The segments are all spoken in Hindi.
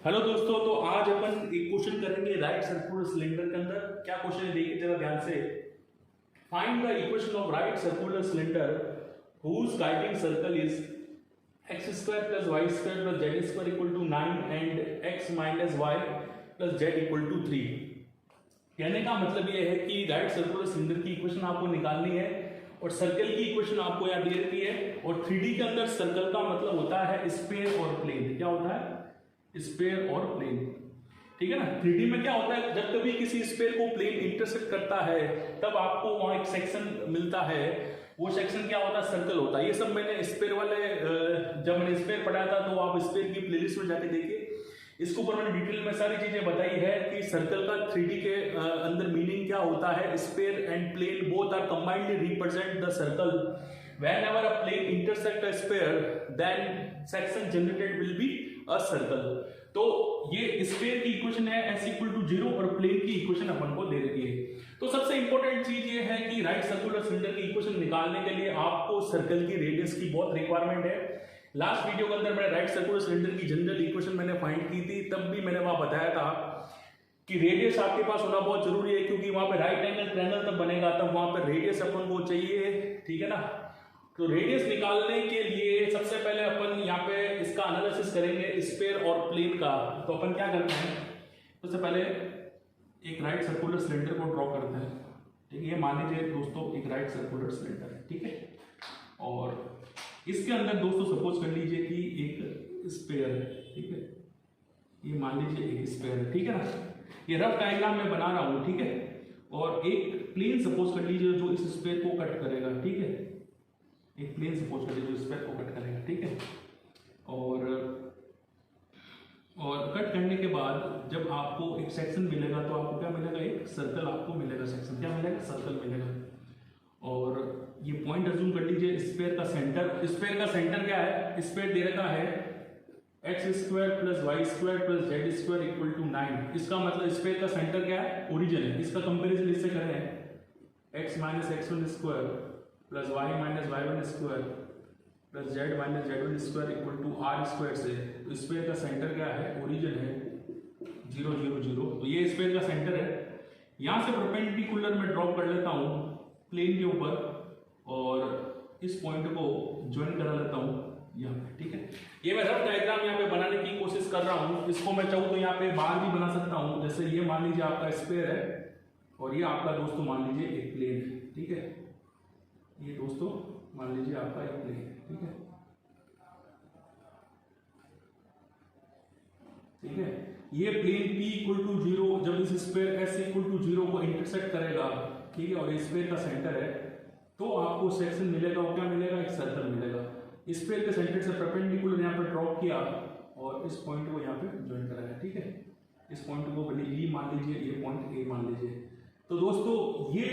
हेलो दोस्तों, तो आज अपन एक क्वेश्चन करेंगे राइट सर्कुलर सिलेंडर के अंदर। क्या क्वेश्चन है देखिए जरा ध्यान से। Find the equation of right circular cylinder whose guiding circle is x square plus y square plus z square equal to 9 and x minus y plus z equal to 3। कहने का मतलब ये है कि राइट सर्कुलर सिलेंडर की इक्वेशन आपको निकालनी है और सर्कल की इक्वेशन आपको यहाँ दे रखी है। और 3D के अंदर सर्कल का मतलब होता है स्फीयर और प्लेन। क्या होता है? स्फीयर और प्लेन, ठीक है ना। 3D में क्या होता है, जब कभी किसी स्फीयर को प्लेन इंटरसेक्ट करता है तब आपको वहां एक सेक्शन मिलता है। वो सेक्शन क्या होता है? सर्कल होता है। ये सब मैंने स्फीयर वाले जब मैंने स्फीयर पढ़ाया था तो आप स्फीयर की प्लेलिस्ट में जाके देखिए। इसके ऊपर मैंने डिटेल में सारी चीजें बताई है कि सर्कल का 3D के अंदर मीनिंग क्या होता है। Sphere and plane both are combinedly represent the circle. Whenever a plane intersect a sphere, then section generated will be a circle। तो ये स्फीयर की इक्वेशन है s इक्वल टू 0 और प्लेन की इक्वेशन अपन को दे रखी है। तो सबसे इंपॉर्टेंट चीज ये है कि राइट सर्कुलर सिलेंडर की इक्वेशन निकालने के लिए आपको सर्कल की रेडियस की बहुत रिक्वायरमेंट है। लास्ट वीडियो के अंदर मैंने राइट सर्कुलर सिलेंडर की जनरल इक्वेशन मैंने फाइंड की थी, तब भी मैंने वहां बताया था कि रेडियस आपके पास होना बहुत जरूरी है, क्योंकि वहां पे राइट एंगल ट्रायंगल तब बनेगा तब वहां पे रेडियस अपन को चाहिए, ठीक है ना। तो रेडियस निकालने के लिए सबसे पहले अपन यहाँ पे इसका एनालिसिस करेंगे स्फीयर और प्लेन का। तो अपन क्या करते हैं, सबसे पहले एक राइट सर्कुलर सिलेंडर को ड्रॉ करते हैं, ठीक है। ये मान लीजिए दोस्तों एक राइट सर्कुलर सिलेंडर है, ठीक है। और इसके अंदर दोस्तों सपोज कर लीजिए कि एक स्फीयर है, ठीक है। ये मान लीजिए एक स्फीयर है, ठीक है ना। ये रफ डायग्राम मैं बना रहा हूँ, ठीक है। और एक प्लेन सपोज कर लीजिए जो इस स्फीयर को कट करेगा, ठीक है। एक प्लेन सपोज कर लीजिए जो स्फीयर को कट करेगा, ठीक है। और कट करने के बाद जब आपको एक सेक्शन मिलेगा तो आपको क्या मिलेगा? एक सर्कल आपको मिलेगा। सेक्शन क्या मिलेगा? सर्कल मिलेगा। और ये पॉइंट अज्यूम कर लीजिए स्फीयर का सेंटर। स्फीयर का सेंटर क्या है? स्फीयर दे रखा है x square plus y square plus z square equal to 9। इसका मतलब स्फीयर का सेंटर क्या है? ओरिजिन है। इसका कंपेरिजन इससे करें x minus x one square plus y minus y one square plus z minus z one square equal to r square से। तो स्फीयर का सेंटर क्या है? ओरिजिन है 0 0 0। तो ये स्फीयर का सेंटर है। यहाँ से परपेंडिकुलर में ड्रॉप कर लेता हूँ प्लेन के ऊपर और इस पॉइंट को ज्वाइन करा लेता हूँ यहाँ पे, ठीक है। ये मैं रफ डायग्राम यहाँ पे बनाने की कोशिश कर रहा हूँ। इसको मैं चाहूँ तो यहाँ पे बाहर भी बना सकता हूँ। जैसे ये मान लीजिए आपका स्फीयर है और ये आपका दोस्तों मान लीजिए एक प्लेन है, ठीक है। ये दोस्तों मान लीजिए आपका एक प्लेन है, ठीक है, ठीक है। ये प्लेन P इक्वल टू 0 जब इस स्फीयर S इक्वल टू 0 को इंटरसेक्ट करेगा, ठीक है, और स्फीयर का सेंटर है तो आपको सेक्शन मिलेगा। वो क्या मिलेगा? एक सर्कल मिलेगा। स्फीयर के सेंटर से परपेंडिकुलर यहाँ पर ड्रॉप किया और इस पॉइंट को यहाँ पे ज्वाइन कराया, ठीक है। इस पॉइंट को E मान लीजिए, ये पॉइंट A मान लीजिए। तो दोस्तों ये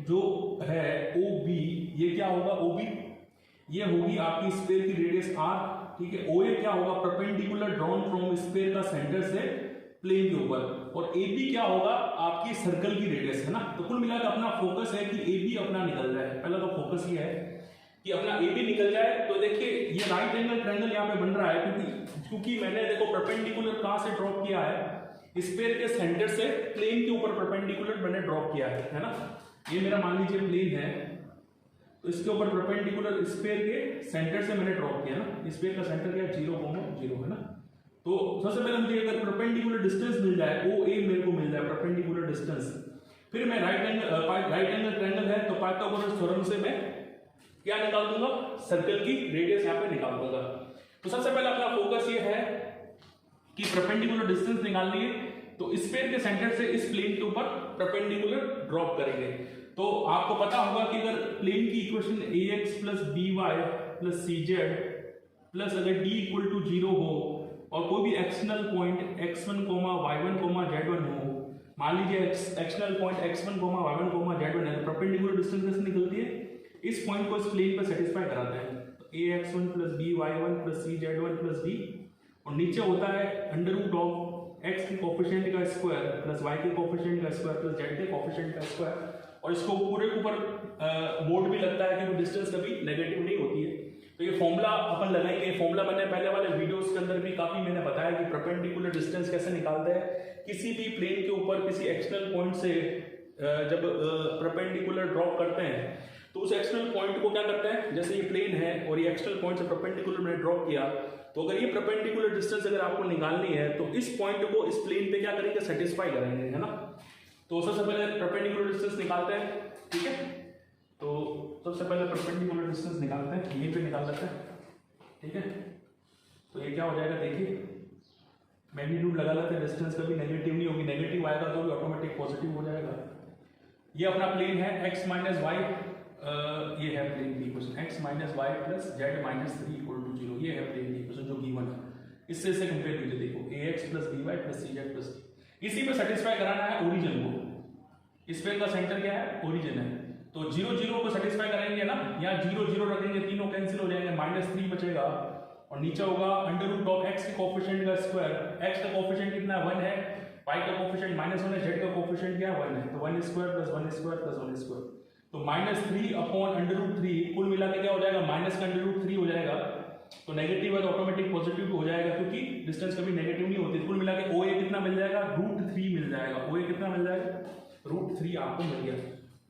जो है OB, ये क्या होगा? OB ये होगी आपकी स्फीयर की रेडियस R, ठीक है। OA क्या होगा? परपेंडिकुलर ड्रॉन फ्रॉम स्फीयर का सेंटर से प्लेन के ऊपर। और AB क्या होगा? आपकी सर्कल की रेडियस है ना। तो कुल मिलाकर अपना फोकस है कि AB अपना निकल जाए। पहला तो फोकस ये है कि अपना AB निकल जाए। तो देखिए ये राइट एंगल ट्रायंगल यहाँ पे बन रहा है क्योंकि मैंने देखो परपेंडिकुलर कहां से ड्रॉप किया है? स्फीयर के सेंटर से प्लेन के ऊपर परपेंडिकुलर मैंने ड्रॉप किया है ना। ये मेरा मान लीजिए प्लेन है तो इसके ऊपर परपेंडिकुलर स्फीयर के सेंटर से मैंने ड्रॉप किया ना। स्फीयर का सेंटर क्या है? 0 0 है ना। तो सबसे पहले मुझे अगर परपेंडिकुलर डिस्टेंस मिल जाए, OA मेरे को मिल जाए परपेंडिकुलर डिस्टेंस, फिर मैं राइट एंगल ट्रायंगल है तो पाइथागोरस थ्योरम से मैं क्या निकाल दूंगा? सर्कल की रेडियस यहाँ पे निकाल दूंगा। तो सबसे पहले अपना फोकस ये है कि परपेंडिकुलर डिस्टेंस निकालनी है। तो स्फीयर के सेंटर से इस प्लेन के ऊपर परपेंडिकुलर ड्रॉप करेंगे। तो आपको पता होगा कि अगर प्लेन की equation ax plus by plus cz plus अगर d इक्वल टू 0 हो और कोई भी external point x1, y1, z1 हो, मान लीजिए external point x1, y1, z1 है, तो परपेंडिकुलर डिस्टेंस कैसे निकलती है? इस पॉइंट को इस प्लेन पर सेटिस्फाई कराते हैं। तो ax1 plus by1 plus cz1 plus d और नीचे होता है अंडर रूट ऑफ x के कोफिशिएंट का स्क्वायर प्लस y के कोफिशिएंट का स्क्वायर प्लस z के कोफिशिएंट का स्क्वायर। और इसको पूरे के ऊपर बोर्ड भी लगता है क्योंकि डिस्टेंस कभी नेगेटिव नहीं होती है। तो ये फॉर्मूला अपन लगाएंगे। फॉर्मूला मैंने पहले वाले वीडियोस के अंदर भी काफी मैंने बताया कि परपेंडिकुलर डिस्टेंस कैसे निकालते हैं। किसी भी प्लेन के ऊपर किसी एक्सटर्नल पॉइंट से जब परपेंडिकुलर ड्रॉप करते हैं तो उस एक्सटर्नल पॉइंट को क्या करते हैं, जैसे ये प्लेन है और ये एक्सटर्नल पॉइंट से परपेंडिकुलर मैंने ड्रॉप किया, तो अगर ये परपेंडिकुलर डिस्टेंस अगर आपको निकालनी है तो इस पॉइंट को इस प्लेन पे क्या करेंगे, सेटिस्फाई करेंगे, है ना। तो सबसे पहले परपेंडिकुलर डिस्टेंस निकालते हैं, ठीक है। तो सबसे पहले परपेंडिकुलर डिस्टेंस निकालते हैं, यहीं पे निकाल लेते हैं, ठीक है। तो ये क्या हो जाएगा, देखिए मैग्नीट्यूड लगा लेते हैं, डिस्टेंस कभी नेगेटिव नहीं होगी, नेगेटिव आएगा तो भी ऑटोमेटिक पॉजिटिव हो जाएगा। ये अपना प्लेन है x माइनस वाई, ये है प्लेन की equation x minus y plus z minus 3 equal to 0, ये है प्लेन की इक्वेशन जो गिवन है। इससे कंपेयर कीजिए, देखो ax plus by plus cz plus, इसी पे सेटिस्फाई कराना है ओरिजिन को। इस पे का सेंटर क्या है, ओरिजिन है, तो 0 0 को सेटिस्फाई करेंगे ना, यहाँ 0 0 रखेंगे, तीनों कैंसिल हो जाएंगे, -3 बचेगा और नीचे होगा अंडर रूट ऑफ x के कोएफिशिएंट का स्क्वायर। x का कोएफिशिएंट कितना है, 1 है, y का कोएफिशिएंट -1 है, z का कोएफिशिएंट क्या है, 1 है, तो 1 square plus 1 square plus 1 square, तो -3 अपॉन अंडर रूट 3, कुल मिला के क्या हो जाएगा, माइनस का अंडर रूट 3 हो जाएगा। तो नेगेटिव है तो ऑटोमेटिक पॉजिटिव हो जाएगा, क्योंकि डिस्टेंस कभी नेगेटिव नहीं होती। कुल मिला के OA कितना मिल जाएगा, √3 मिल जाएगा। OA कितना मिल जाएगा, √3 आपको मिल गया।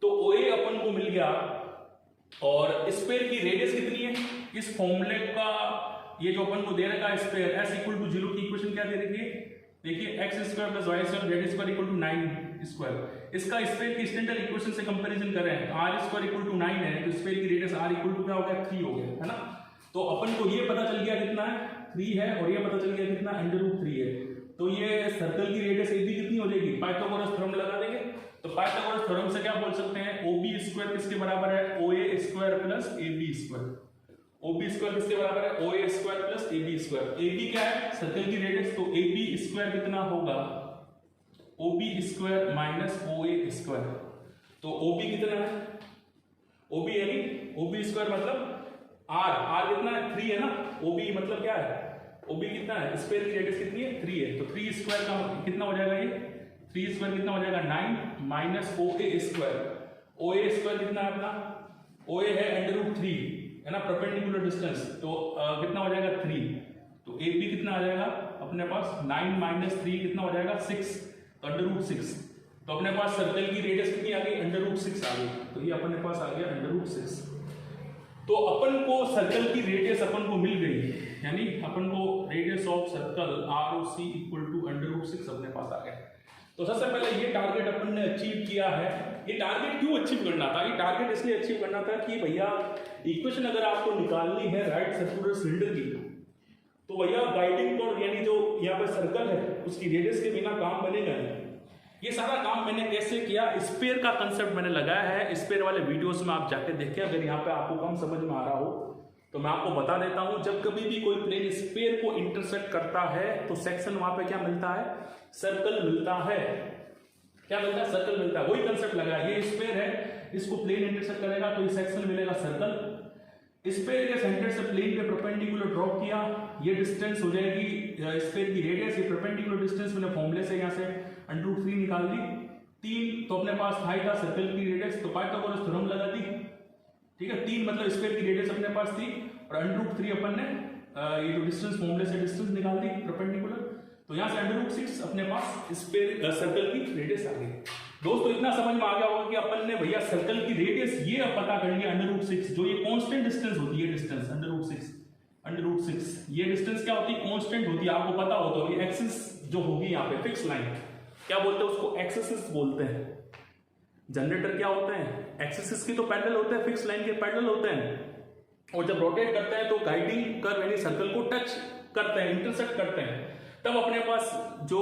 तो OA अपन को मिल गया। और स्फीयर की रेडियस कितनी है, इस फॉर्मूले का ये जो अपन को दे रखा है स्फीयर s इक्वल टू 0 की इक्वेशन क्या दे रखी है, देखिए x square plus y square z square equal to 9 square. इसका स्फीयर की स्टैंडर्ड इक्वेशन से कंपैरिजन करें, r स्क्वायर इक्वल टू 9 है, तो स्फीयर की रेडियस r इक्वल टू क्या हो गया, 3 हो गया, है ना। तो अपन को ये पता चल गया कितना है, 3 है, और ये पता चल गया कितना, √3 है। तो ये सर्कल की रेडियस AB कितनी हो जाएगी, पाइथागोरस थ्योरम लगा देंगे। तो पाइथागोरस थ्योरम से क्या बोल सकते हैं, OB स्क्वायर किसके बराबर है, OA square plus AB square. OB square किसके बराबर है, OA square plus AB square. AB क्या है, सर्कल की रेडियस, तो AB स्क्वायर कितना होगा, OB square minus OA square. तो OB कितना है, OB यानी OB स्क्वायर मतलब R कितना है, 3 है ना। OB मतलब क्या है, OB कितना है, स्फीयर की रेडियस कितनी है, 3 है, तो 3 स्क्वायर का कितना हो जाएगा, ये 3 स्क्वायर कितना हो जाएगा, 9 minus OA square. OA square कितना है अपना, OA है √3, है ना, परपेंडिकुलर डिस्टेंस, तो कितना हो जाएगा 3, तो AB कितना आ जाएगा अपने पास, 9 माइनस 3 कितना हो जाएगा 6, तो √6। तो अपने पास सर्कल की रेडियस कितनी आ गई, √6 आ गई, तो ये अपने पास आ गया √6। तो अपन को सर्कल की रेडियस अपन को मिल गई, यानी अपन को radius of circle ROC equal to √6 अपने पास आ गया। तो सबसे पहले ये टारगेट अपन ने अचीव किया है। ये टारगेट क्यों अचीव करना था, ये टारगेट इसलिए अचीव करना था कि भैया इक्वेशन अगर आपको निकालनी है राइट सर्कुलर सिलेंडर की, तो भैया गाइडिंग कॉर्ड यानी जो यहाँ पे सर्कल है उसकी रेडियस के बिना काम बनेगा नहीं। ये सारा काम मैंने कैसे किया, स्फीयर का कंसेप्ट मैंने लगाया है, स्फीयर वाले वीडियोस में आप जाके देखें। अगर यहाँ पे आपको कम समझ में आ रहा हो तो मैं आपको बता देता हूं, जब कभी भी कोई प्लेन स्फीयर को इंटरसेक्ट करता है तो सेक्शन वहां पे क्या मिलता है, सर्कल मिलता है। क्या मिलता है, सर्कल मिलता है। वही कंसेप्ट लगा, ये स्फीयर है, इसको प्लेन इंटरसेक्ट करेगा तो ये सेक्शन मिलेगा सर्कल। स्फीयर के सेंटर से प्लेन पे परपेंडिकुलर ड्रॉप किया, ये डिस्टेंस हो जाएगी स्फीयर की रेडियस। ये परपेंडिकुलर डिस्टेंस मैंने फॉर्मूले से यहाँ से √3 निकाल दी। 3 तो अपने पास था सर्कल की रेडियस, तो पाइथागोरस थ्योरम लगा दी, ठीक है। 3 मतलब स्फीयर की रेडियस अपने पास थी, और √3 अपन ने ये जो डिस्टेंस फॉर्मूले से डिस्टेंस निकाल दी परपेंडिकुलर, तो यहाँ से √6 अपने पास स्फीयर सर्कल की रेडियस आ गई। दोस्तों इतना समझ में आ गया होगा कि अपन ने भैया सर्कल की रेडियस ये अब पता कर लिया, √6 जो ये कांस्टेंट डिस्टेंस होती है, डिस्टेंस √6 ये डिस्टेंस क्या होती है, कांस्टेंट होती है, आपको पता हो। तो ये एक्सिस जो होगी यहाँ पे फिक्स लाइन, क्या बोलते हैं उसको, एक्सिस बोलते हैं। जनरेटर क्या होते हैं, एक्सिस की तो पैरेलल होते हैं, फिक्स लाइन के पैरेलल होते हैं, और जब रोटेट करते हैं तो गाइडिंग कर्व यानी सर्कल को टच करते हैं, इंटरसेक्ट करते हैं, तब अपने पास जो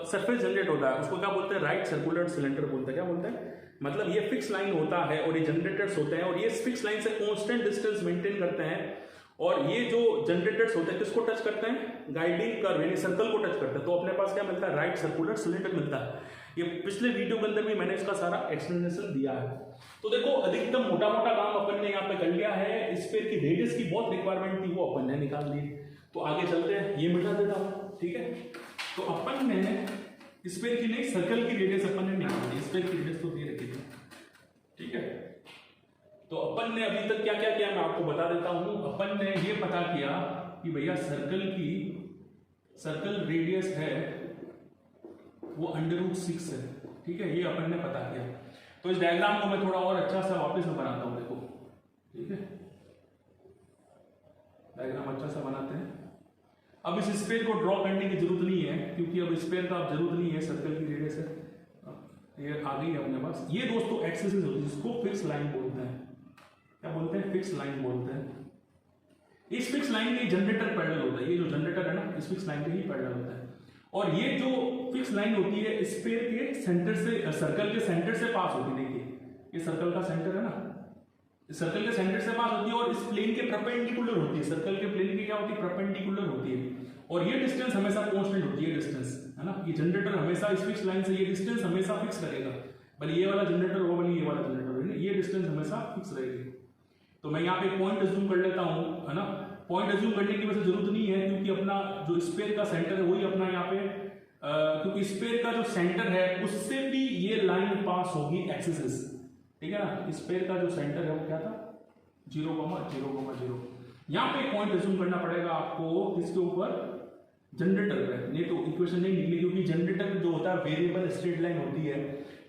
सरफेस जनरेट होता है उसको क्या बोलते हैं, राइट सर्कुलर सिलेंडर बोलते हैं। क्या बोलते हैं, मतलब ये फिक्स लाइन होता है और ये जनरेटर्स होते हैं, और ये फिक्स लाइन से कांस्टेंट डिस्टेंस मेंटेन करते हैं, और ये जो जनरेटर्स होते हैं किसको टच करते हैं, गाइडिंग कर्व यानी सर्कल को टच करते हैं, तो अपने पास क्या मिलता है, राइट सर्कुलर सिलेंडर मिलता है। ये पिछले वीडियो के अंदर भी मैंने इसका सारा एक्सप्लेनेशन दिया है। तो देखो अधिकतम मोटा मोटा काम अपन ने यहाँ पे कर लिया है। स्फीयर की रेडियस की बहुत रिक्वायरमेंट थी, वो अपन ने निकाल दी। तो आगे चलते हैं, ये मिटा देता हूँ, ठीक है। तो अपन ने स्फीयर की नहीं, सर्कल की रेडियस अपन ने निकाल दी। स्फीयर की रेडियस तो दे रखी थी, ठीक है। तो अपन ने अभी तक क्या क्या किया मैं आपको बता देता हूं। अपन ने ये पता किया कि भैया सर्कल रेडियस है वो √6 है, ठीक है, ये अपन ने पता किया। तो इस डायग्राम को मैं थोड़ा और अच्छा सा वापस में बनाता हूं, देखो, ठीक है, डायग्राम अच्छा सा बनाते हैं। अब इस स्फीयर को ड्रॉ करने की जरूरत नहीं है, क्योंकि अब स्फीयर का जरूरत नहीं है, सर्कल की रेडियस है, ये आ गई है अपने पास। ये दोस्तों एक्सिस होती है, जिसको फिक्स लाइन बोलते हैं। क्या बोलते हैं? फिक्स लाइन बोलते हैं। इस फिक्स लाइन के जनरेटर पैरेलल होता है, ये जो जनरेटर है ना, इस फिक्स लाइन के ही पैरेलल होता है। और ये जो फिक्स लाइन होती है स्फीयर के सेंटर से, सर्कल के सेंटर से पास होती है। देखिए ये सर्कल का सेंटर है ना, सर्कल के सेंटर से पास होती है और इस प्लेन के परपेंडिकुलर होती है। सर्कल के प्लेन की क्या होती है? परपेंडिकुलर होती है। और ये डिस्टेंस हमेशा कांस्टेंट होती है, डिस्टेंस, है ना। ये जनरेटर हमेशा इस फिक्स लाइन से ये डिस्टेंस हमेशा फिक्स रहेगा, भले ये वाला जनरेटर हो भले ये वाला जनरेटर हो, ये डिस्टेंस हमेशा फिक्स रहेगी। तो मैं यहाँ पे पॉइंट अज्यूम कर लेता हूँ, है ना। पॉइंट अज्यूम करने की वैसे जरूरत नहीं है, क्योंकि अपना जो स्फीयर का सेंटर है वही अपना यहाँ पे, क्योंकि स्फीयर का जो सेंटर है उससे भी ये लाइन पास होगी एक्सिस, ठीक है ना। स्फीयर का जो सेंटर है वो क्या था? 0,0,0। यहाँ पे पॉइंट अज्यूम करना पड़ेगा आपको किसके ऊपर? जनरेटर पे। नहीं तो इक्वेशन नहीं निकली, क्योंकि जनरेटर जो होता है वेरिएबल स्ट्रेट लाइन होती है,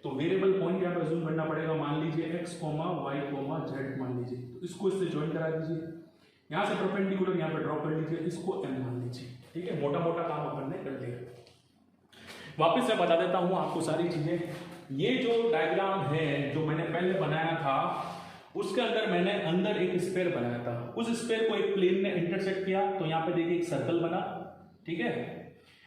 तो वेरिएबल पॉइंट यहाँ पे अज्यूम करना पड़ेगा। मान लीजिए x, y, z मान लीजिए, तो इसको इससे ज्वाइन करा दीजिए, यहाँ से परपेंडिकुलर यहाँ पे ड्रॉ कर लीजिए, इसको m मान लीजिए, ठीक है। मोटा मोटा काम अपन ने कर लिया। वापिस मैं बता देता हूँ आपको सारी चीजें। ये जो डायग्राम है जो मैंने पहले बनाया था, उसके अंदर मैंने अंदर एक स्फीयर बनाया था। उस स्फीयर को एक प्लेन ने इंटरसेक्ट किया, तो यहाँ पे देखिए एक सर्कल बना, ठीक है।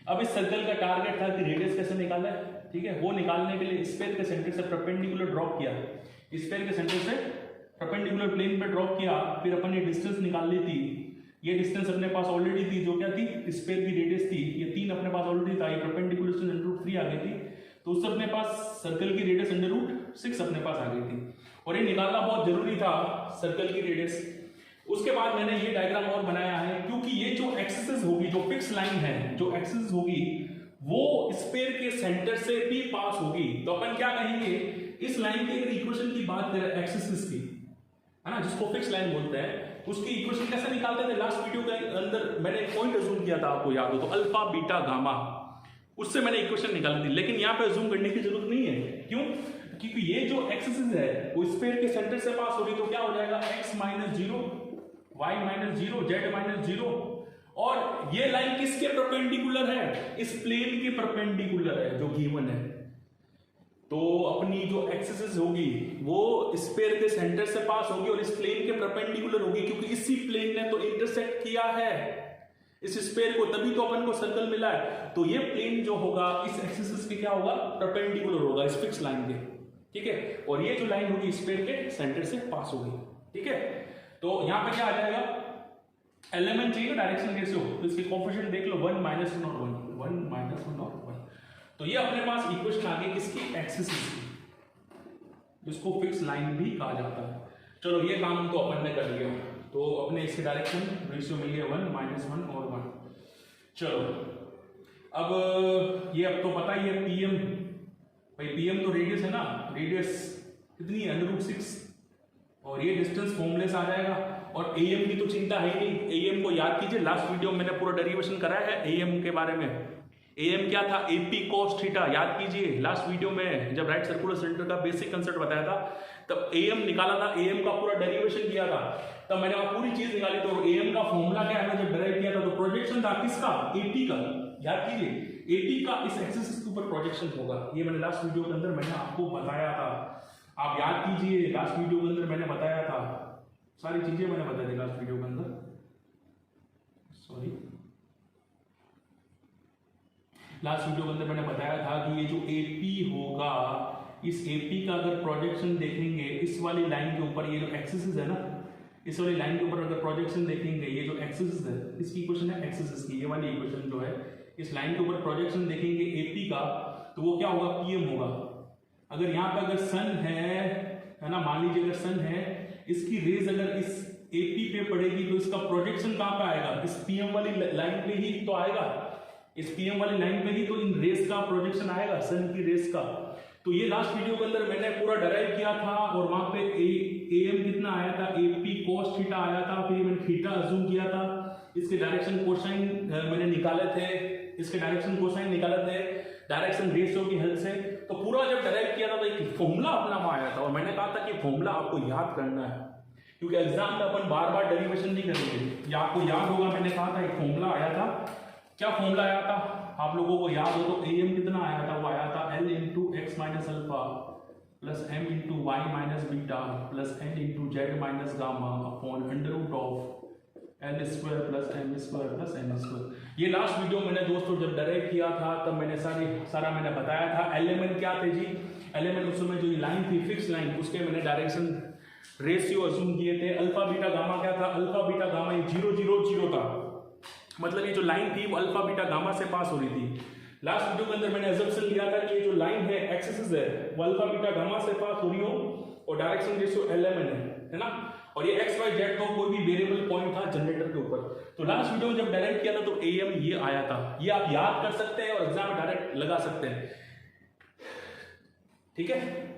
अब इस सर्कल का टारगेट था कि रेडियस कैसे निकाले, ठीक है। वो निकालने के लिए स्फीयर के सेंटर से परपेंडिकुलर ड्रॉप किया, स्फीयर के सेंटर से परपेंडिकुलर प्लेन पे ड्रॉप किया, फिर अपन ने डिस्टेंस निकाल ली थी। ये डिस्टेंस अपने पास ऑलरेडी थी, जो क्या थी? स्फीयर की रेडियस थी। ये 3 अपने पास ऑलरेडी था, ये परपेंडिकुलर से √3 आ गई थी, तो उससे अपने पास सर्कल की रेडियस √6 अपने पास आ गई थी। और ये निकालना बहुत जरूरी था, सर्कल की रेडियस। उसके बाद मैंने ये डायग्राम और बनाया है, क्योंकि ये जो एक्सिस होगी, जो फिक्स लाइन है, जो एक्सिस होगी वो स्फीयर के सेंटर से भी पास होगी। तो अपन क्या कहेंगे, इस लाइन की अगर इक्वेशन की बात करें एक्सिस की, है ना, जिसको फिक्स लाइन बोलते हैं, उसकी इक्वेशन कैसे निकालते थे? लास्ट वीडियो के अंदर मैंने एक पॉइंट अज्यूम किया था, आपको याद हो तो, अल्फा बीटा गामा, उससे मैंने इक्वेशन निकाली थी। लेकिन यहाँ पे अज्यूम करने की जरूरत नहीं है। क्यों? क्योंकि ये जो एक्सिस है वो स्फीयर के सेंटर से पास हो रही, तो क्या हो जाएगा? x - 0, y - 0, z - 0। और ये लाइन किसके परपेंडिकुलर है? इस प्लेन के परपेंडिकुलर है जो गिवन है। तो अपनी जो एक्सिस होगी वो स्फीयर के सेंटर से पास होगी और इस प्लेन के परपेंडिकुलर होगी, क्योंकि इसी प्लेन ने तो इंटरसेक्ट किया है इस स्फीयर को, तभी तो अपन को सर्कल मिला है। तो ये प्लेन जो होगा इस एक्सिस के क्या होगा? परपेंडिकुलर होगा इस फिक्स लाइन के, ठीक है। और ये जो लाइन होगी स्फीयर के सेंटर से पास होगी, ठीक है। तो यहां पे क्या आ जाएगा? एलिमेंट चाहिए डायरेक्शन कैसे हो, तो इसके कोएफिशिएंट देख लो, 1 - 1 और 1, 1 - 1 और 1। तो ये अपने पास इक्वेशन आ गई किसकी? एक्सिस की, जिसको फिक्स लाइन भी कहा जाता है। चलो ये काम तो अपन ने कर लिया, तो अपने इसके डायरेक्शन रेशियो मिल गया 1 - 1 और 1। चलो अब ये अब तो पता ही है पीएम, भाई पीएम तो रेडियस है ना, रेडियस कितनी है? √6, और ये डिस्टेंस फॉर्मूले से आ जाएगा। और एएम की तो चिंता है ही नहीं, एएम को याद कीजिए, लास्ट वीडियो में मैंने पूरा डेरिवेशन कराया है एएम के बारे में। एएम क्या था? AP cos थीटा, याद कीजिए लास्ट वीडियो में जब राइट सर्कुलर सिलेंडर का बेसिक कंसेप्ट बताया था, तब एएम निकाला था, एएम का पूरा डेरिवेशन किया था, तब मैंने वहां पूरी चीज निकाली। तो एएम का फॉर्मूला क्या है जब डेराइव किया था, तो प्रोजेक्शन था किसका? AP का, याद कीजिए, AP का इस एक्सिस के ऊपर प्रोजेक्शन होगा। ये मैंने लास्ट वीडियो के अंदर मैंने आपको बताया था, आप याद कीजिए, लास्ट वीडियो के अंदर मैंने बताया था, सारी चीजें मैंने बताई थी लास्ट वीडियो के अंदर। सॉरी, लास्ट वीडियो के अंदर मैंने बताया था कि ये जो AP होगा, इस AP का अगर प्रोजेक्शन देखेंगे इस वाली लाइन के ऊपर, ये जो एक्सिस है ना, इस वाली लाइन के ऊपर अगर प्रोजेक्शन देखेंगे, ये जो एक्सिस है इसकी इक्वेशन है एक्सिस की, ये वाली इक्वेशन जो है इस लाइन के ऊपर प्रोजेक्शन देखेंगे AP का, तो वो क्या होगा? PM होगा। अगर यहाँ पे अगर सन है ना, मान लीजिए अगर सन है, इसकी रेज अगर इस AP पे पड़ेगी तो इसका प्रोजेक्शन कहाँ पे आएगा? इस PM वाली लाइन पे ही तो आएगा, इस PM वाली लाइन पे ही तो इन रेस का प्रोजेक्शन आएगा, सन की रेस का। तो तो ये लास्ट वीडियो के अंदर मैंने पूरा डराइव किया था और वहां पे AM कितना आया था, AP cos थीटा आया था, फिर मैंने थीटा अज्यूम किया था, इसके डायरेक्शन कोसाइन मैंने निकाले थे, इसके डायरेक्शन कोसाइन निकाले थे डायरेक्शन रेशियो की हेल्प से। तो पूरा जब डराइव किया था तो एक फॉर्मूला अपना वहां आया था और मैंने कहा था कि फॉर्मूला आपको याद करना है, क्योंकि एग्जाम में अपन बार बार डेरिवेशन नहीं करेंगे। या आपको याद होगा मैंने कहा था एक फॉर्मूला आया था, क्या फॉर्मूला आया था आप लोगों को याद हो तो AM कितना आया था, वो आया था L into x minus alpha plus M into y minus beta plus N into z minus gamma upon under root of L square plus M square plus N square. ये लास्ट वीडियो मैंने दोस्तों जब डराइव किया था तब मैंने सारा मैंने बताया था। एलिमेंट क्या थे जी, एलिमेंट उस समय जो लाइन थी फिक्स लाइन, उसके मैंने डायरेक्शन रेशियो अज्यूम किए थे। अल्फा बीटा गामा क्या था, अल्फा बीटा गामा ये 0 0 0 था, मतलब ये जो लाइन थी वो अल्फा बीटा गामा से पास हो रही थी। लास्ट वीडियो के अंदर मैंने अजम्पशन लिया था कि ये जो लाइन है एक्सिस है वो अल्फा बीटा गामा से पास हो रही हो और डायरेक्शन रेशियो LMN है ना, और ये x y z तो कोई भी वेरिएबल पॉइंट था जनरेटर के ऊपर। तो लास्ट वीडियो में जब डायरेक्ट किया था तो AM ये आया था, ये आप याद कर सकते हैं और एग्जाम में डायरेक्ट लगा सकते हैं, ठीक है।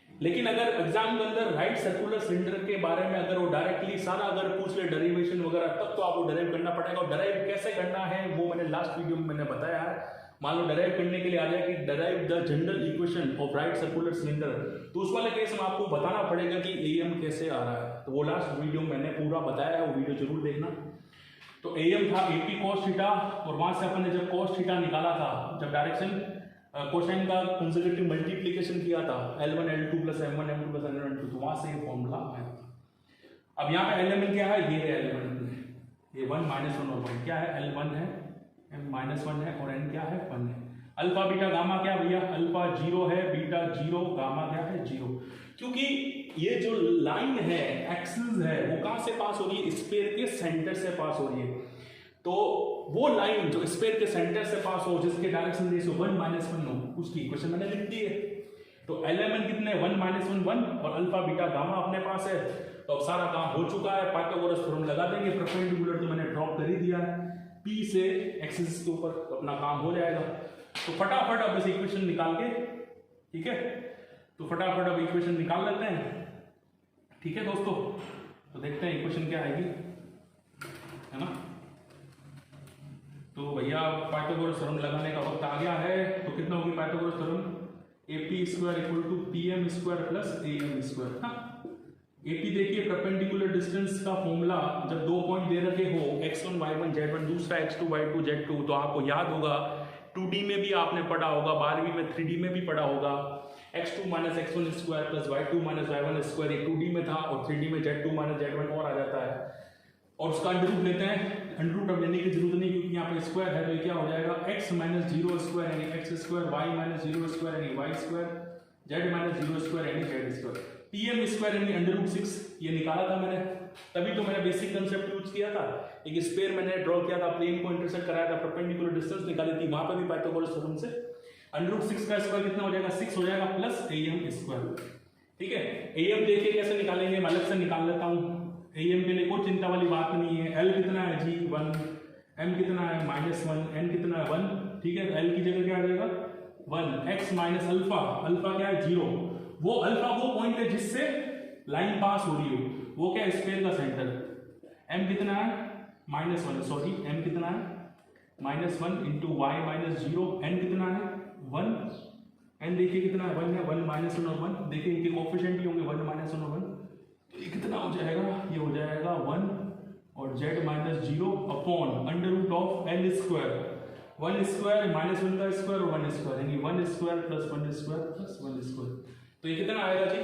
लेकिन अगर एग्जाम के अंदर राइट सर्कुलर सिलेंडर के बारे में अगर वो डायरेक्टली सारा अगर पूछ ले डेरिवेशन वगैरह, तब तो आपको डराइव करना पड़ेगा। और डराइव कैसे करना है वो मैंने लास्ट वीडियो में मैंने बताया है। मान लो डराइव करने के लिए आ जाए कि derive the general equation of right circular cylinder, तो उस वाले केस में आपको बताना पड़ेगा कि AM कैसे आ रहा है। तो वो लास्ट वीडियो मैंने पूरा बताया है, वो वीडियो जरूर देखना। तो AM था AP cos थीटा और वहां से अपन ने जब cos थीटा निकाला था, जब डायरेक्शन कोसाइन का कंसेक्यूटिव मल्टीप्लिकेशन किया था L1 L2 plus M1 M2 plus N1 N2, तो वहां से ये फॉर्मूला आया था। अब यहाँ पे एलिमेंट क्या है, ये है एलिमेंट, ये 1 माइनस 1 और 1 क्या है, L1 है, M माइनस 1 है और N क्या है 1 है। अल्फा बीटा गामा क्या भैया, अल्फा 0 है, बीटा 0, गामा क्या है 0, क्योंकि ये जो लाइन है एक्सिस है वो कहां से पास हो रही है, स्फीयर के सेंटर से पास हो रही है। तो वो लाइन जो स्फीयर के सेंटर से पास हो जिसके डायरेक्शन रेशियो 1 माइनस 1 हो, उसकी इक्वेशन मैंने लिख दी है। तो LMN कितने 1 माइनस 1 1 और अल्फा बीटा गामा अपने पास है। तो अब सारा काम हो चुका है, पाइथागोरस थ्योरम लगा देंगे, परपेंडिकुलर तो मैंने ड्रॉप कर ही दिया है, P से एक्सिस के ऊपर अपना काम हो जाएगा। तो फटाफट अब इस इक्वेशन निकाल के, ठीक है, तो फटाफट अब इक्वेशन निकाल लेते हैं, ठीक है दोस्तों। तो देखते हैं इक्वेशन क्या आएगी, है ना। तो भैया पाइथागोरस थ्योरम लगाने का वक्त आ गया है। तो कितना होगी Pythagoras theorem, AP square equal to PM square plus AM square. हाँ, AP देखिए परपेंडिकुलर डिस्टेंस का फॉर्मूला, जब 2 पॉइंट दे रखे हो x1 y1 z1 दूसरा x2 y2 z2, तो आपको याद होगा 2D में भी आपने पढ़ा होगा, 12वीं में 3D में भी पढ़ा होगा, x2 minus x1 square plus y2 minus y1 square, ये 2D में था और 3D में z2 माइनस z1 और आ जाता है और उसका अंडर रूट लेते हैं। अंडर रूट अब लेने की जरूरत नहीं क्योंकि यहाँ पे स्क्वायर है, तो ये क्या हो जाएगा x माइनस 0 स्क्वायर यानी x square, y minus 0 square यानी y square, z minus 0 square यानी z स्क्वायर, PM स्क्वायर यानी अंडर रूट 6 ये निकाला था मैंने, तभी तो मैंने बेसिक कंसेप्ट यूज किया था। एक स्फीयर मैंने ड्रॉ किया था, प्लेन को इंटरसेक्ट कराया था, परपेंडिकुलर डिस्टेंस निकाली थी, वहां पर भी पाइथागोरस थ्योरम से अंडर रूट 6 का स्क्वायर कितना हो जाएगा 6 हो जाएगा प्लस AM स्क्वायर, ठीक है। AM देखिए कैसे निकालेंगे, मैं अलग से निकाल लेता हूँ। AM के लिए कोई चिंता वाली बात नहीं है। L कितना है जी 1, M कितना है -1, N कितना है 1, ठीक है। L की जगह क्या आ जाएगा 1, x माइनस अल्फा, अल्फा क्या है 0, वो अल्फा वो पॉइंट है जिससे लाइन पास हो रही हो, वो क्या है स्फीयर का सेंटर। M कितना है -1, सॉरी M कितना है -1 इंटू वाई माइनस 0, N कितना है 1, N देखिए कितना है 1 है, 1 माइनस 1 और 1 देखिए इनके कोफिशिएंट ही होंगे 1 माइनस 1 और 1, तो ये कितना हो जाएगा, ये हो जाएगा 1 और z minus 0 upon under root of L square, 1 square minus 1 का स्क्वायर और 1 स्क्वायर यानी 1 square plus 1 square plus 1 square. तो ये कितना आएगा जी,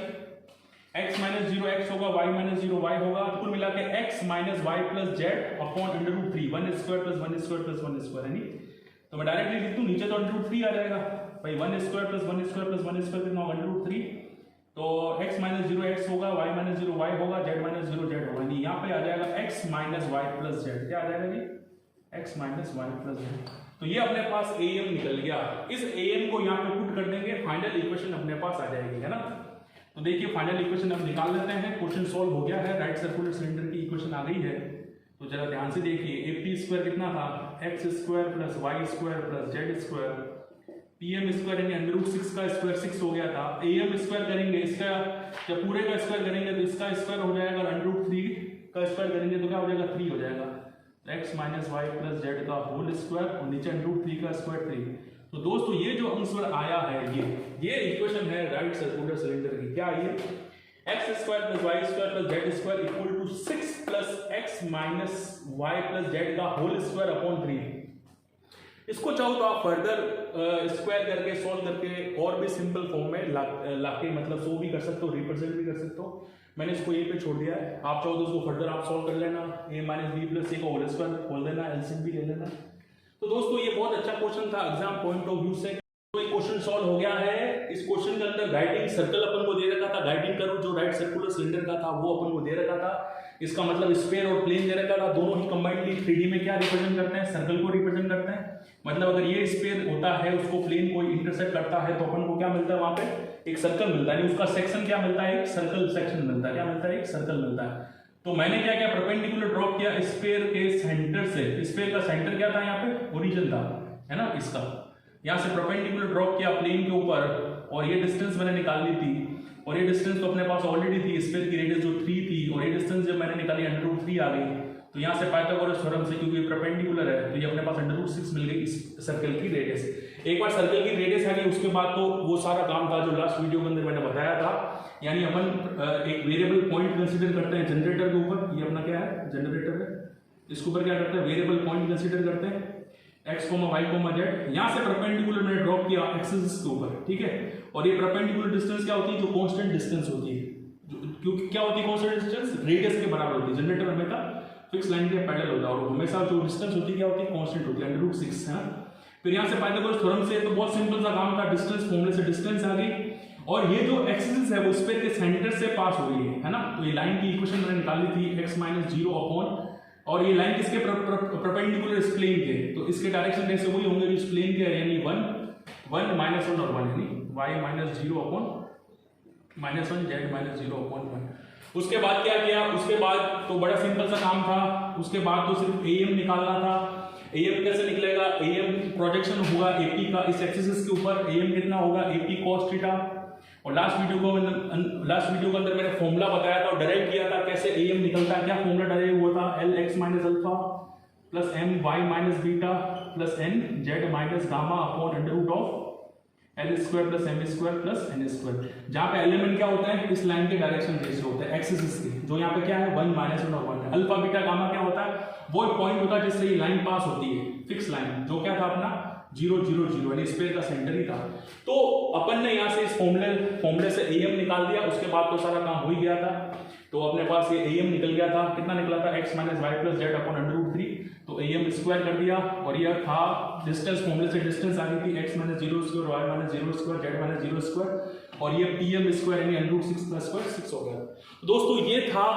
x माइनस 0 x होगा, y माइनस 0 y होगा, कुल मिला के x minus y plus z upon under root 3, 1 square plus 1 square plus 1 square यानी, तो मैं डायरेक्टली लिख दूं नीचे तो अंडर रूट 3 आ जाएगा भाई, 1 square plus 1 square plus 1 square कितना होगा अंडर रूट 3, तो x माइनस 0 x होगा, y माइनस 0 y होगा, z माइनस 0 z होगा, यानी यहाँ पे आ जाएगा x minus y plus z, क्या आ जाएगा जी x minus y plus z. तो ये अपने पास AM निकल गया, इस AM को यहाँ पे पुट कर देंगे, फाइनल इक्वेशन अपने पास आ जाएगी, है ना। तो देखिए फाइनल इक्वेशन हम निकाल लेते हैं, क्वेश्चन सॉल्व हो गया है, राइट सर्कुलर सिलेंडर की इक्वेशन आ गई है। तो जरा ध्यान से देखिए, AP स्क्वायर कितना था x square plus y square plus z square, pm square यानी अंडर रूट 6 का स्क्वायर 6 हो गया था। am स्क्वायर करेंगे इसका, जब पूरे का स्क्वायर करेंगे तो इसका स्क्वायर हो जाएगा, अंडर रूट 3 का स्क्वायर करेंगे तो क्या हो जाएगा 3 हो जाएगा, x minus y plus z का होल स्क्वायर और नीचे अंडर रूट 3 का स्क्वायर 3। तो दोस्तों ये जो आंसर आया है ये इक्वेशन है राइट सर्कुलर सिलेंडर की। क्या ये x square plus y square plus z square equal to 6 plus x minus y plus z का होल स्क्वायर अपॉन 3। इसको चाहो तो आप फर्दर स्क्वायर करके सॉल्व करके और भी सिंपल फॉर्म में लाके मतलब सो भी कर सकते हो, रिप्रेजेंट भी कर सकते हो। मैंने इसको ए पे छोड़ दिया है, आप चाहो तो उसको फर्दर आप सॉल्व कर लेना, a माइनस बी प्लस ए का होल स्क्वायर खोल देना, एलसीएम भी ले लेना। तो दोस्तों ये बहुत अच्छा क्वेश्चन था एग्जाम पॉइंट ऑफ व्यू से। तो ये क्वेश्चन सॉल्व हो गया है। इस क्वेश्चन के अंदर गाइडिंग सर्कल अपन को दे रखा था, गाइडिंग कर्व जो राइट सर्कुलर सिलेंडर का था वो अपन को दे रखा था। इसका मतलब स्फीयर और प्लेन दे रखा था, दोनों ही कंबाइंडली 3D में क्या रिप्रेजेंट करते हैं, सर्कल को रिप्रेजेंट करते हैं। मतलब अगर ये स्फीयर होता है उसको प्लेन को इंटरसेक्ट करता है तो अपन को क्या मिलता है, वहां पे एक सर्कल मिलता है, उसका सेक्शन क्या मिलता है, एक सर्कल सेक्शन मिलता है। क्या मिलता है, एक सर्कल मिलता है। तो मैंने क्या किया, परपेंडिकुलर ड्रॉ किया स्फीयर के सेंटर से। स्फीयर का सेंटर क्या था, यहाँ पे ओरिजिन था, है ना, इसका यहाँ से परपेंडिकुलर ड्रॉ किया प्लेन के ऊपर और ये डिस्टेंस मैंने निकाल ली थी और ये डिस्टेंस तो अपने पास ऑलरेडी थी, स्फीयर की रेडियस जो 3 थी और ये डिस्टेंस जब मैंने निकाली अंडर रूट 3 आ गई। तो यहाँ से पाइथागोरस थ्योरम से क्योंकि परपेंडिकुलर है तो ये अपने पास अंडर रूट 6 मिल गई इस सर्कल की रेडियस। एक बार सर्कल की रेडियस आ गई उसके बाद तो वो सारा काम था जो लास्ट वीडियो के अंदर मैंने बताया था। यानी अपन एक वेरिएबल पॉइंट कंसीडर करते हैं जनरेटर के ऊपर, ये अपना क्या है जनरेटर है, इसके ऊपर क्या करते हैं वेरिएबल पॉइंट कंसीडर करते हैं x, y, z। यहाँ से परपेंडिकुलर मैंने ड्रॉप किया एक्सिस के ऊपर, ठीक है। और ये परपेंडिकुलर डिस्टेंस क्या होती है, जो कांस्टेंट डिस्टेंस होती है, क्योंकि क्या होती है कांस्टेंट डिस्टेंस रेडियस के बराबर होती है। जनरेटर हमेशा फिक्स लाइन के पैरेलल होता है और हमेशा जो डिस्टेंस होती है क्या होती है, कांस्टेंट होती है, अंडर रूट 6 है। फिर यहाँ से पाइथागोरस थ्योरम से तो बहुत सिंपल सा काम था, डिस्टेंस फॉर्मूले से डिस्टेंस आ गई और ये जो एक्सिस है वो स्फीयर के सेंटर से पास हो रही है ना। तो ये लाइन की इक्वेशन मैंने निकाली थी x माइनस 0 अपॉन, और ये लाइन किसके परपेंडिकुलर इस प्लेन के, तो इसके डायरेक्शन कैसे वही होंगे जो इस प्लेन के, यानी 1 माइनस 1 और 1 यानी y minus 0 upon minus 1 z minus 0 upon 1। उसके बाद क्या किया, उसके बाद तो बड़ा सिंपल सा काम था। उसके बाद तो सिर्फ am निकालना था। am कैसे निकलेगा, am प्रोजेक्शन होगा ap का इस एक्सिस के ऊपर, am कितना होगा ap cos थीटा। और लास्ट वीडियो के अंदर मैंने फॉर्मूला बताया था और डायरेक्ट किया था कैसे am निकलता है। क्या फॉर्मूला डायरेक्ट हुआ था, l x minus alpha plus m y minus beta plus n z minus gamma upon under root of l square plus m square plus n square. जहाँ पे एलिमेंट क्या होता है, इस लाइन के डायरेक्शन जैसे होता है एक्सिस के, जो यहाँ पे क्या है 1 माइनस 1 और 1 है। अल्फा बीटा गामा क्या होता है, वो पॉइंट होता है जिससे ये लाइन पास होती है, फिक्स लाइन, जो क्या था अपना 0 0 0 यानी स्फीयर का सेंटर ही था। तो अपन ने यहाँ से इस फॉर्मूले से am निकाल दिया, उसके बाद तो सारा काम हो ही गया था। तो अपने पास ये am निकल गया था, कितना निकला था x minus y plus z upon under root 3। तो am स्क्वायर कर दिया और ये था डिस्टेंस, फॉर्मूले से डिस्टेंस आ गई थी x minus 0 square y minus 0 square z minus 0 square और ये pm स्क्वायर यानी अंडर रूट 6 प्लस स्क्वायर 6 हो गया। तो दोस्तों ये था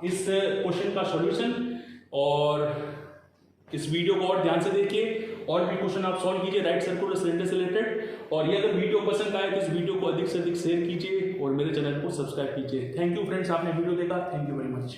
इस क्वेश्चन का सॉल्यूशन और इस वीडियो को और ध्यान से देखिए और भी क्वेश्चन आप सॉल्व कीजिए राइट सर्कुलर सिलेंडर से रिलेटेड। और ये अगर वीडियो पसंद आए तो इस वीडियो को अधिक से अधिक शेयर कीजिए और मेरे चैनल को सब्सक्राइब कीजिए। थैंक यू फ्रेंड्स, आपने वीडियो देखा, थैंक यू वेरी मच।